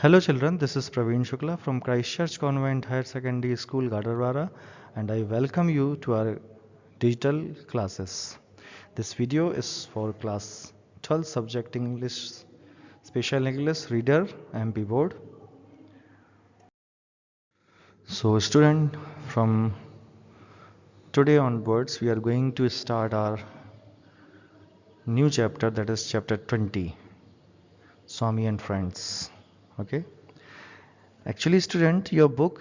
Hello children, this is Praveen Shukla from Christchurch Convent Higher Secondary School, Gadarwara, and I welcome you to our digital classes. This video is for class 12 subject English, Special English Reader MP Board. So student, from today onwards we are going to start our new chapter, that is chapter 20, Swami and Friends. Okay. Actually, student, your book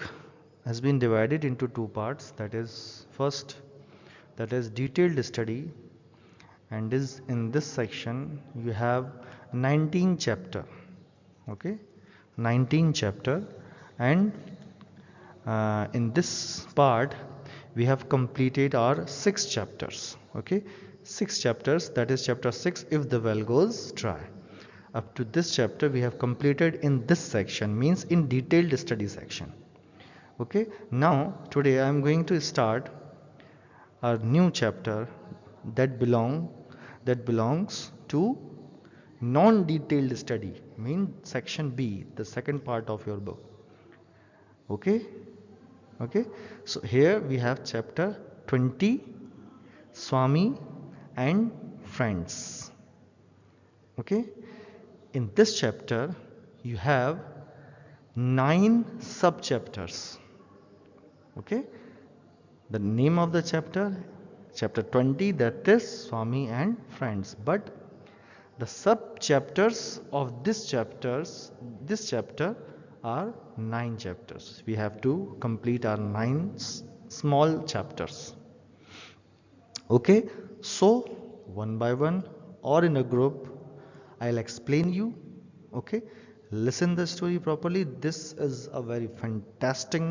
has been divided into two parts. That is, first, that is detailed study, and is in this section you have 19 chapter. Okay, 19 chapter, and in this part we have completed our 6 chapters. Okay, 6 chapters. That is chapter 6. If the well goes dry. Up to this chapter we have completed in this section, means in detailed study section. Okay, now today I am going to start a new chapter that belongs to non-detailed study, mean section B, the second part of your book. Okay, okay. So here we have chapter 20, Swami and Friends. Okay, in this chapter you have 9 sub chapters. Okay, the name of the chapter 20, that is Swami and Friends, but the sub chapters of this chapter are 9 chapters. We have to complete our 9 small chapters. Okay, so one by one or in a group I'll explain you. Okay, listen the story properly. This is a very fantastic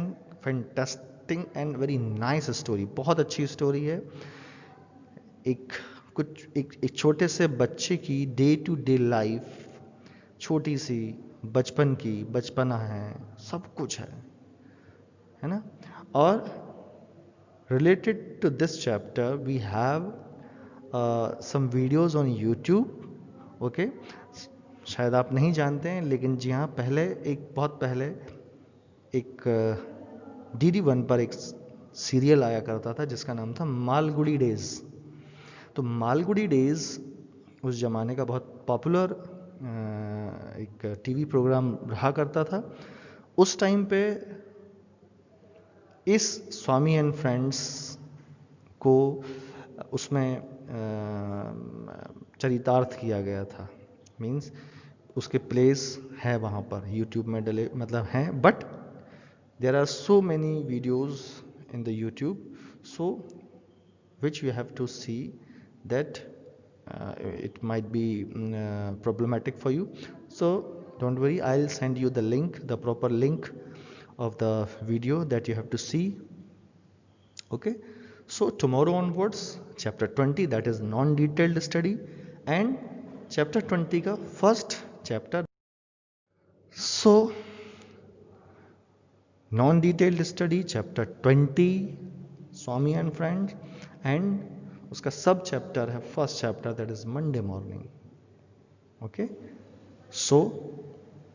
and very nice story. बहुत अच्छी story है. एक छोटे से बच्चे की day to day life, छोटी सी बचपन की, बचपना है, सब कुछ है ना. और related to this chapter we have some videos on YouTube. okay, शायद आप नहीं जानते हैं, लेकिन जी हाँ, बहुत पहले एक DD1 पर एक सीरियल आया करता था जिसका नाम था मालगुडी डेज. तो मालगुडी डेज उस ज़माने का बहुत पॉपुलर एक टीवी प्रोग्राम रहा करता था. उस टाइम पे इस स्वामी एंड फ्रेंड्स को उसमें चरितार्थ किया गया था. मीन्स उसके प्लेस है वहाँ पर यूट्यूब में डले, मतलब हैं, but there are so many videos in the YouTube, so which you have to see that it might be problematic for you. So don't worry, I'll send you the link, the proper link of the video that you have to see. Okay, so tomorrow onwards chapter 20, that is non-detailed study, and chapter 20 का first chapter. So non-detailed study chapter 20 Swami and Friends, and उसका सब chapter है first chapter, that is Monday morning. Okay, so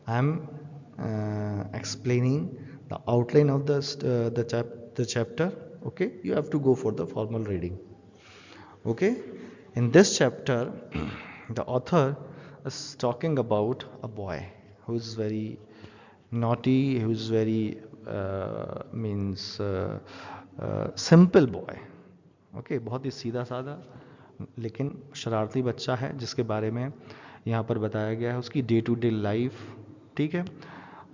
I am explaining the outline of the chapter. Okay, you have to go for the formal reading. Okay, in this chapter the author is talking about a boy who is very naughty, who is very simple boy. Okay, बहुत ही सीधा साधा लेकिन शरारती बच्चा है, जिसके बारे में यहाँ पर बताया गया है उसकी डे टू डे लाइफ. ठीक है,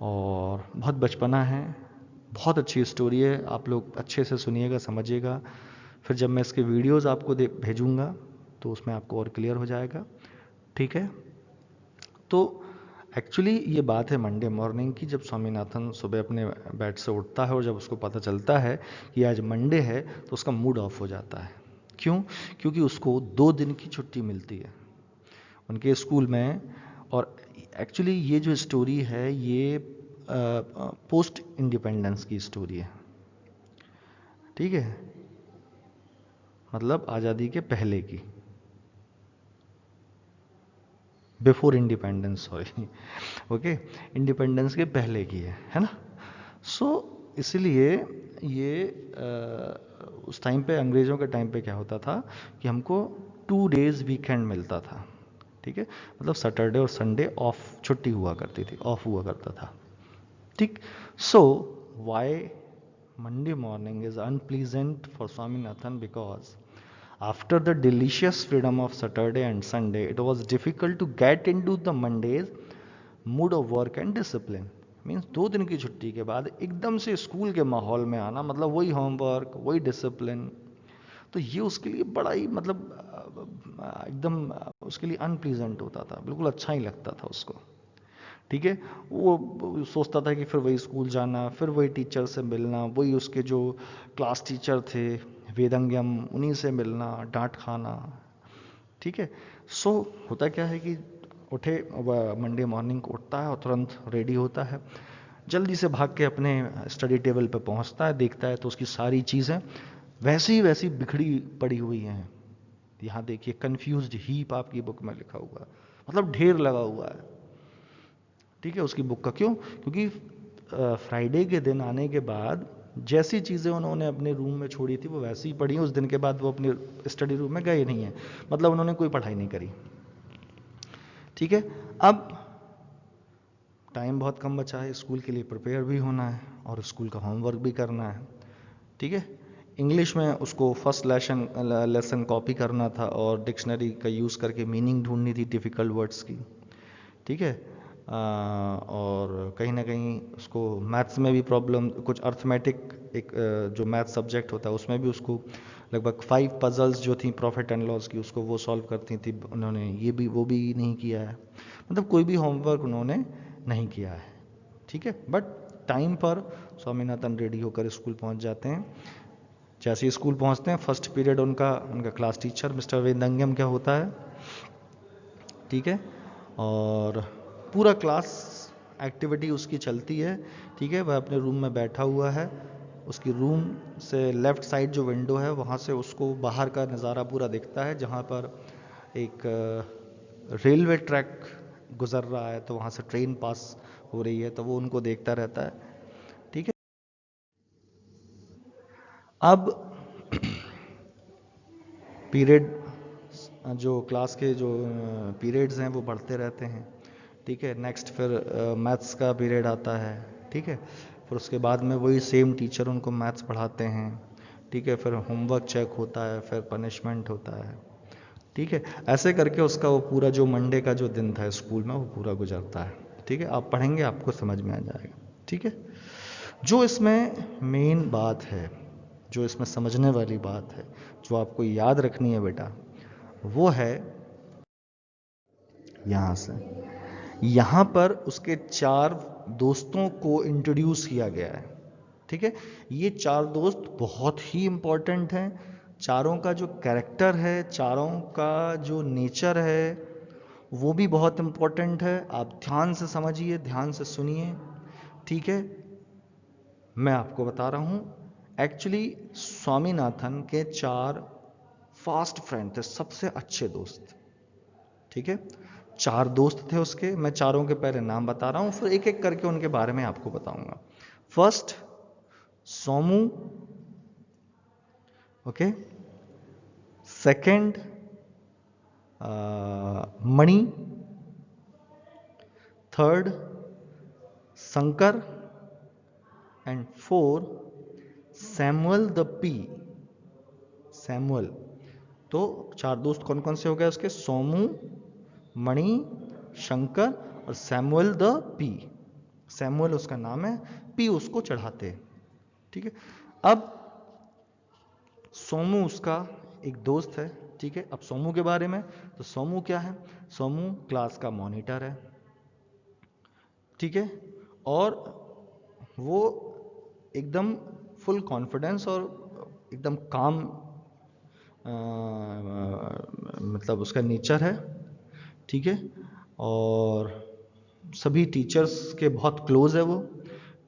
और बहुत बचपना है. बहुत अच्छी स्टोरी है, आप लोग अच्छे से सुनिएगा, समझिएगा. फिर जब मैं इसके वीडियोस आपको भेजूँगा तो उसमें आपको और क्लियर हो जाएगा. ठीक है, तो एक्चुअली ये बात है मंडे मॉर्निंग की, जब स्वामीनाथन सुबह अपने बेड से उठता है और जब उसको पता चलता है कि आज मंडे है तो उसका मूड ऑफ हो जाता है. क्यों? क्योंकि उसको 2 दिन की छुट्टी मिलती है उनके स्कूल में. और एक्चुअली ये जो स्टोरी है ये पोस्ट इंडिपेंडेंस की स्टोरी है. ठीक है, मतलब आज़ादी के पहले की. Before independence, sorry. Okay, independence के पहले की है ना। सो इसलिए ये उस टाइम पे, अंग्रेज़ों के टाइम पे क्या होता था कि हमको 2 डेज वीकेंड मिलता था, ठीक है, मतलब सैटरडे और संडे ऑफ, छुट्टी हुआ करती थी, ऑफ हुआ करता था, ठीक। So why Monday morning is unpleasant for Swaminathan? Because after the delicious freedom of Saturday and Sunday, it was difficult to get into the Monday's mood of work and discipline. Means 2 दिन की छुट्टी के बाद एकदम से स्कूल के माहौल में आना, मतलब वही होमवर्क, वही डिसिप्लिन, तो ये उसके लिए बड़ा ही मतलब एकदम उसके लिए अनप्लीजेंट होता था, बिल्कुल अच्छा ही लगता था उसको, ठीक है। वो सोचता था कि फिर वही स्कूल जाना, फिर वही टीचर से मिलना, वही उसके जो क्लास टीचर थे वेदंगम, उन्हीं से मिलना, डांट खाना, ठीक है। सो होता क्या है कि उठे, मंडे मॉर्निंग को उठता है और तुरंत रेडी होता है, जल्दी से भाग के अपने स्टडी टेबल पे पहुंचता है, देखता है तो उसकी सारी चीज़ें वैसी वैसी बिखरी पड़ी हुई हैं। यहाँ देखिए, कंफ्यूज्ड हीप आपकी बुक में लिखा हुआ है, मतलब ढेर लगा हुआ है, ठीक है, उसकी बुक का। क्यों? क्योंकि फ्राइडे के दिन आने के बाद जैसी चीज़ें उन्होंने अपने रूम में छोड़ी थी वो वैसी ही पड़ी हैं, उस दिन के बाद वो अपने स्टडी रूम में गए नहीं हैं, मतलब उन्होंने कोई पढ़ाई नहीं करी, ठीक है। अब टाइम बहुत कम बचा है, स्कूल के लिए प्रिपेयर भी होना है और स्कूल का होमवर्क भी करना है, ठीक है। इंग्लिश में उसको फर्स्ट लेसन कॉपी करना था और डिक्शनरी का यूज़ करके मीनिंग ढूंढनी थी डिफ़िकल्ट वर्ड्स की, ठीक है। और कहीं ना कहीं उसको मैथ्स में भी प्रॉब्लम, कुछ अर्थमेटिक, एक जो मैथ सब्जेक्ट होता है उसमें भी उसको लगभग 5 पजल्स जो थी प्रॉफिट एंड लॉस की, उसको वो सॉल्व करती थी, उन्होंने ये भी वो भी नहीं किया है, मतलब कोई भी होमवर्क उन्होंने नहीं किया है, ठीक है। बट टाइम पर स्वामीनाथन रेडी होकर स्कूल पहुंच जाते हैं। जैसे ही स्कूल पहुंचते हैं, फर्स्ट पीरियड उनका क्लास टीचर मिस्टर वेदंगम क्या होता है, ठीक है, और पूरा क्लास एक्टिविटी उसकी चलती है, ठीक है। वह अपने रूम में बैठा हुआ है, उसकी रूम से लेफ़्ट साइड जो विंडो है वहाँ से उसको बाहर का नज़ारा पूरा दिखता है, जहाँ पर एक रेलवे ट्रैक गुजर रहा है, तो वहाँ से ट्रेन पास हो रही है, तो वो उनको देखता रहता है, ठीक है। अब पीरियड, जो क्लास के जो पीरियड्स हैं वो बढ़ते रहते हैं, ठीक है। नेक्स्ट फिर मैथ्स का पीरियड आता है, ठीक है। फिर उसके बाद में वही सेम टीचर उनको मैथ्स पढ़ाते हैं, ठीक है। फिर होमवर्क चेक होता है, फिर पनिशमेंट होता है, ठीक है। ऐसे करके उसका वो पूरा जो मंडे का जो दिन था स्कूल में वो पूरा गुजरता है, ठीक है। आप पढ़ेंगे आपको समझ में आ जाएगा, ठीक है। जो इसमें मेन बात है, जो इसमें समझने वाली बात है, जो आपको याद रखनी है बेटा, वो है यहाँ से, यहाँ पर उसके 4 दोस्तों को इंट्रोड्यूस किया गया है, ठीक है। ये 4 दोस्त बहुत ही इंपॉर्टेंट हैं, चारों का जो कैरेक्टर है, चारों का जो नेचर है वो भी बहुत इंपॉर्टेंट है। आप ध्यान से समझिए, ध्यान से सुनिए, ठीक है। मैं आपको बता रहा हूँ, एक्चुअली स्वामीनाथन के 4 फास्ट फ्रेंड थे, सबसे अच्छे दोस्त, ठीक है। 4 दोस्त थे उसके, मैं चारों के पहले नाम बता रहा हूँ, फिर एक एक करके उनके बारे में आपको बताऊंगा। First Somu, okay. Second Mani, third Shankar, and 4 Samuel the P, Samuel. तो 4 दोस्त कौन कौन से हो गए उसके? सोमू, मणि, शंकर और सैमुअल द पी। सैमुअल उसका नाम है, पी उसको चढ़ाते, ठीक है। अब सोमू उसका एक दोस्त है, ठीक है। अब सोमू के बारे में, तो सोमू क्या है? सोमू क्लास का मॉनिटर है, ठीक है। और वो एकदम फुल कॉन्फिडेंस और एकदम काम, मतलब उसका नेचर है, ठीक है। और सभी टीचर्स के बहुत क्लोज है वो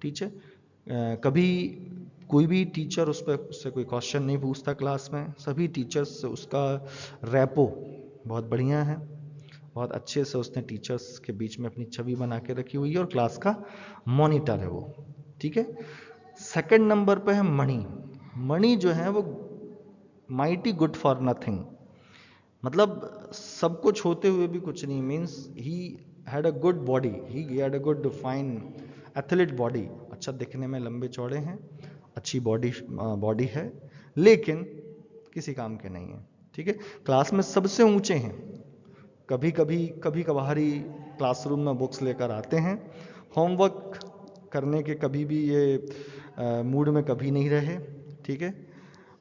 टीचर। कभी कोई भी टीचर उस पर उससे कोई क्वेश्चन नहीं पूछता क्लास में, सभी टीचर्स से उसका रैपो बहुत बढ़िया है। बहुत अच्छे से उसने टीचर्स के बीच में अपनी छवि बना के रखी हुई है और क्लास का मॉनिटर है वो, ठीक है। सेकंड नंबर पे है मणि। मणि जो है वो माइटी गुड फॉर नथिंग, मतलब सब कुछ होते हुए भी कुछ नहीं, means he had a good body, he had a good fine athlete body, अच्छा दिखने में लंबे चौड़े हैं, अच्छी बॉडी है, लेकिन किसी काम के नहीं है, ठीक है। क्लास में सबसे ऊंचे हैं, कभी कभारी क्लासरूम में बुक्स लेकर आते हैं, होमवर्क करने के कभी भी ये मूड में कभी नहीं रहे, ठीक है।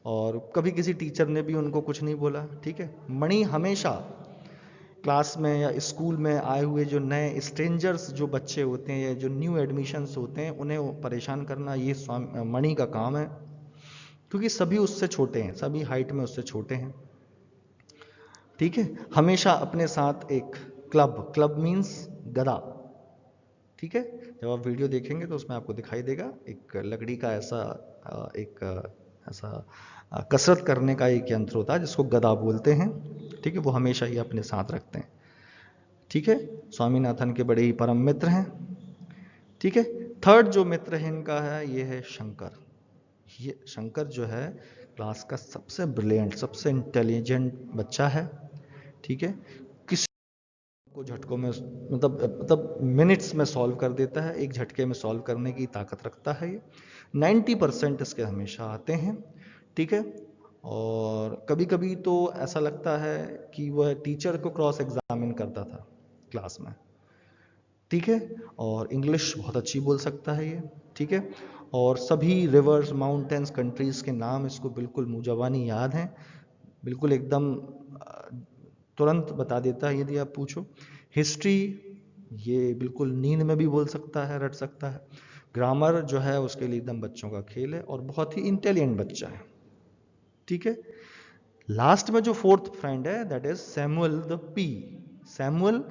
और कभी किसी टीचर ने भी उनको कुछ नहीं बोला, ठीक है। मणि हमेशा क्लास में या स्कूल में आए हुए जो नए स्ट्रेंजर्स जो बच्चे होते हैं या जो न्यू एडमिशन्स होते हैं उन्हें परेशान करना ये मणि का काम है, क्योंकि सभी उससे छोटे हैं, सभी हाइट में उससे छोटे हैं, ठीक है। हमेशा अपने साथ एक क्लब मीन्स गदा, ठीक है। जब आप वीडियो देखेंगे तो उसमें आपको दिखाई देगा एक लकड़ी का ऐसा कसरत करने का एक यंत्र होता है जिसको गदा बोलते हैं, ठीक है। वो हमेशा ही अपने साथ रखते हैं, ठीक है। स्वामीनाथन के बड़े ही परम मित्र हैं, ठीक है। थर्ड जो मित्र है इनका है ये है शंकर। ये शंकर जो है क्लास का सबसे ब्रिलियंट, सबसे इंटेलिजेंट बच्चा है, ठीक है। किसी को झटकों में मतलब मिनट्स में सॉल्व कर देता है, एक झटके में सॉल्व करने की ताकत रखता है ये। 90% इसके हमेशा आते हैं, ठीक है। और कभी कभी तो ऐसा लगता है कि वह टीचर को क्रॉस एग्जामिन करता था क्लास में, ठीक है। और इंग्लिश बहुत अच्छी बोल सकता है ये, ठीक है। और सभी रिवर्स, माउंटेन्स, कंट्रीज के नाम इसको बिल्कुल मुंह याद हैं, बिल्कुल एकदम तुरंत बता देता है यदि आप पूछो। हिस्ट्री ये बिल्कुल नींद में भी बोल सकता है, रट सकता है। ग्रामर जो है उसके लिए एकदम बच्चों का खेल है और बहुत ही इंटेलिजेंट बच्चा है, ठीक है। लास्ट में जो फोर्थ फ्रेंड है that is Samuel the P. Samuel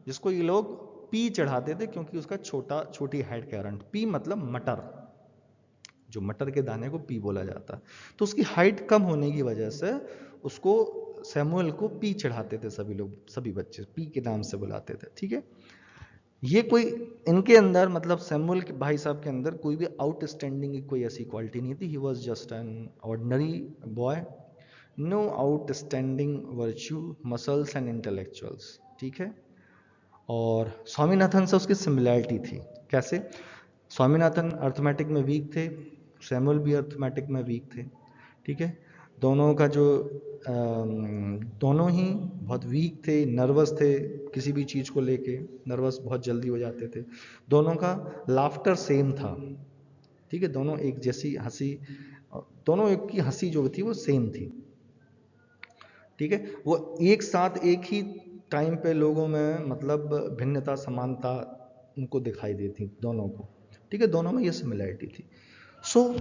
जिसको ये लोग पी चढ़ाते थे क्योंकि उसका छोटी हाइट के कारण, पी मतलब मटर, जो मटर के दाने को पी बोला जाता है, तो उसकी हाइट कम होने की वजह से उसको सैमुअल को पी चढ़ाते थे सभी लोग, सभी बच्चे पी के नाम से बुलाते थे, ठीक है। ये कोई इनके अंदर मतलब सैमुअल के भाई साहब के अंदर कोई भी आउटस्टैंडिंग की कोई ऐसी क्वालिटी नहीं थी, he was just an ordinary boy, no outstanding virtue, muscles and intellectuals, ठीक है। और स्वामीनाथन से उसकी सिमिलैरिटी थी, कैसे? स्वामीनाथन अर्थमेटिक में वीक थे, सैमुअल भी अर्थमेटिक में वीक थे, ठीक है। दोनों का जो दोनों ही बहुत वीक थे, नर्वस थे, किसी भी चीज़ को लेके नर्वस बहुत जल्दी हो जाते थे। दोनों का लाफ्टर सेम था, ठीक है। दोनों एक जैसी हंसी, दोनों एक की हंसी जो थी वो सेम थी, ठीक है। वो एक साथ एक ही टाइम पे लोगों में मतलब भिन्नता समानता उनको दिखाई देती दोनों को, ठीक है। दोनों में ये सिमिलैरिटी थी। सो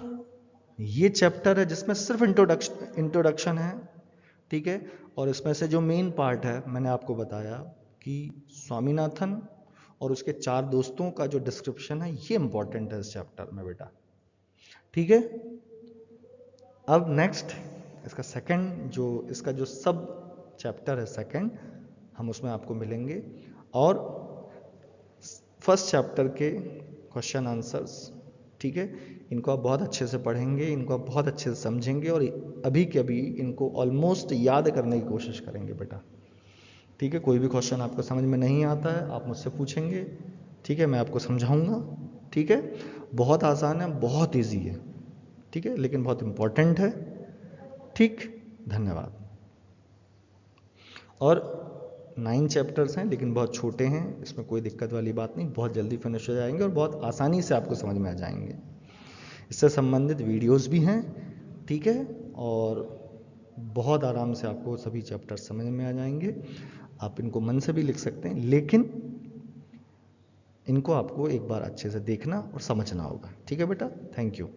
ये चैप्टर है जिसमें सिर्फ इंट्रोडक्शन है, ठीक है। और इसमें से जो मेन पार्ट है मैंने आपको बताया कि स्वामीनाथन और उसके 4 दोस्तों का जो डिस्क्रिप्शन है ये इंपॉर्टेंट है इस चैप्टर में बेटा, ठीक है। अब नेक्स्ट इसका सेकंड जो इसका जो सब चैप्टर है सेकंड, हम उसमें आपको मिलेंगे और फर्स्ट चैप्टर के क्वेश्चन आंसर्स, ठीक है। इनको आप बहुत अच्छे से पढ़ेंगे, इनको आप बहुत अच्छे से समझेंगे और अभी के अभी इनको ऑलमोस्ट याद करने की कोशिश करेंगे बेटा, ठीक है। कोई भी क्वेश्चन आपको समझ में नहीं आता है आप मुझसे पूछेंगे, ठीक है, मैं आपको समझाऊंगा, ठीक है। बहुत आसान है, बहुत ईजी है, ठीक है, लेकिन बहुत इंपॉर्टेंट है, ठीक। धन्यवाद। और 9 चैप्टर्स हैं लेकिन बहुत छोटे हैं, इसमें कोई दिक्कत वाली बात नहीं, बहुत जल्दी फिनिश हो जाएंगे और बहुत आसानी से आपको समझ में आ जाएंगे। इससे संबंधित वीडियोस भी हैं, ठीक है, और बहुत आराम से आपको सभी चैप्टर समझ में आ जाएंगे। आप इनको मन से भी लिख सकते हैं, लेकिन इनको आपको एक बार अच्छे से देखना और समझना होगा, ठीक है बेटा। Thank you.